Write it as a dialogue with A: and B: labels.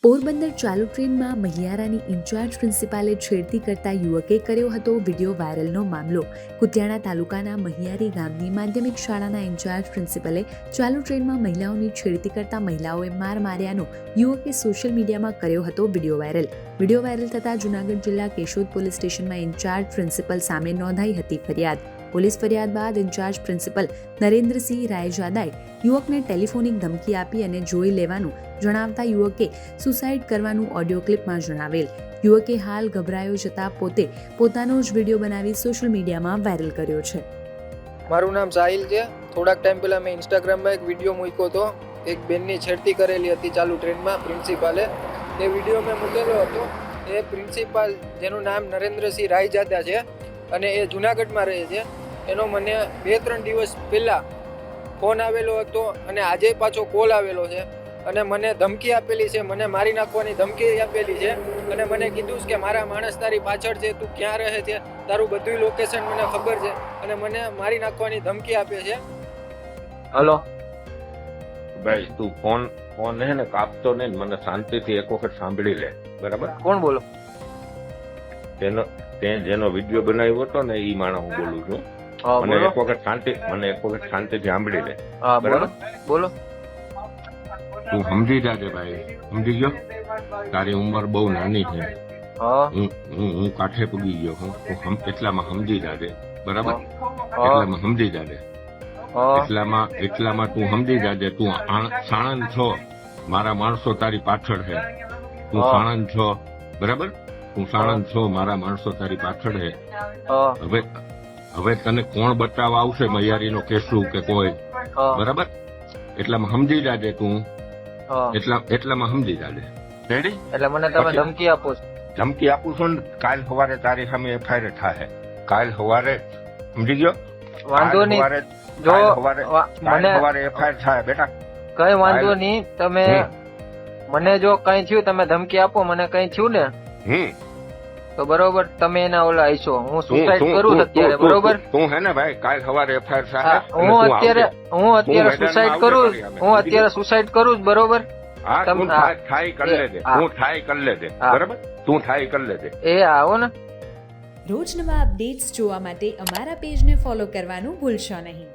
A: પોરબંદર ચાલુ ટ્રેનમાં મહિયારાની ઇન્ચાર્જ પ્રિન્સિપાલે છેડતી કરતા યુવકે કર્યો હતો વિડીયો વાયરલનો મામલો. કુતિયાણા તાલુકાના મહિયારી ગામની માધ્યમિક શાળાના ઇન્ચાર્જ પ્રિન્સિપલે ચાલુ ટ્રેનમાં મહિલાઓની છેડતી કરતા મહિલાઓએ માર માર્યાનો યુવકે સોશિયલ મીડિયામાં કર્યો હતો વિડીયો વાયરલ. વિડીયો વાયરલ થતાં જૂનાગઢ જિલ્લા કેશોદ પોલીસ સ્ટેશનમાં ઇન્ચાર્જ પ્રિન્સિપલ સામે નોંધાઈ હતી ફરિયાદ. પોલીસ ફરિયાદ બાદ ઇન્ચાર્જ પ્રિન્સિપલ નરેન્દ્રસિંહ રાયજાદાએ યુવકને ટેલિફોનિક ધમકી આપી અને જોઈ લેવાનું જણાવતા યુવકે સુસાઇડ કરવાનું ઓડિયો ક્લિપમાં જણાવેલ. યુવકે હાલ ગભરાયો જતા પોતે પોતાનો જ વિડીયો બનાવી સોશિયલ મીડિયામાં વાયરલ કર્યો છે.
B: મારું નામ સાહિલ છે. થોડાક ટાઈમ પહેલાં મેં ઇન્સ્ટાગ્રામમાં એક વિડીયો મૂક્યો હતો. એક બેનની છેડતી કરેલી હતી ચાલુ ટ્રેનમાં પ્રિન્સિપાલે. એ વિડીયો મેં મૂકેલો હતો. એ પ્રિન્સિપાલ જેનું નામ નરેન્દ્રસિંહ રાયજાદા છે અને એ જૂનાગઢમાં રહે છે. એનો મને 2-3 દિવસ પહેલાં ફોન આવેલો હતો અને આજે પાછો કોલ આવેલો છે અને મને ધમકી આપેલી છે, મને મારી નાખવાની ધમકી આપેલી છે અને મને કીધું કે મારા માણસ તારી પાછળ છે, તું ક્યાં રહે છે, તારું બધું લોકેશન મને ખબર છે અને મને મારી નાખવાની ધમકી આપે છે.
C: હલો
D: ભાઈ, તું ફોન હે ને કાપતો નહીં, મને શાંતિથી એક વખત સાંભળી લે, બરાબર?
C: કોણ બોલો?
D: તે જેનો વિડીયો બનાવ્યો હતો ને એ માણસ હું બોલું છું. મને એક વખત શાંતિથી સાંભળી લે.
C: બરાબર, બોલો.
D: તું સમજી જાજે ભાઈ, સમજી ગયો? તારી ઉંમર બહુ નાની છે. હું કાંઠે પૂગી ગયો હું. એટલામાં સમજી જાજે, બરાબર? એટલામાં સમજી જાજે. એટલામાં તું સમજી જાજે. તું સાણંદ છો, મારા માણસો તારી પાછળ છે. તું સાણંદ છો, બરાબર? તું સાણંદ છો, મારા માણસો તારી પાછળ છે. હવે તને કોણ બચાવવા આવશે, મૈયારીનો કેસું કે કોઈ, બરાબર? એટલામાં સમજી જાજે તું. એટલામાં સમજી જાજે. રેડી?
C: એટલે મને તમે ધમકી આપો છો?
D: ધમકી આપું છું ને, કાલ સવારે તારી સામે એફઆઈઆર થાય. કાલ સવારે, સમજી ગયો?
C: વાંધો નહીં. જો
D: સવારે એફઆઈઆર થાય બેટા.
C: કઈ વાંધો નહીં. તમે મને જો કઈ થયું, તમે ધમકી આપો, મને કઈ થયું ને તો બરોબર, તમે એના ઓલા આઈશો. હું સુસાઇડ કરું અત્યારે, બરોબર?
D: તું હે ને ભાઈ, કાલ સવારે એફઆઈઆર થાય.
C: હું અત્યારે સુસાઇડ કરું. હું અત્યારે સુસાઇડ કરું, બરોબર?
D: તું થાય કરી લેજે. તું થાય કરી લેજે, બરાબર? તું થાય કરી લેજે.
C: એ આવો ને.
A: રોજ નવા અપડેટ્સ જોવા માટે અમારા પેજને ફોલો કરવાનું ભૂલશો નહીં.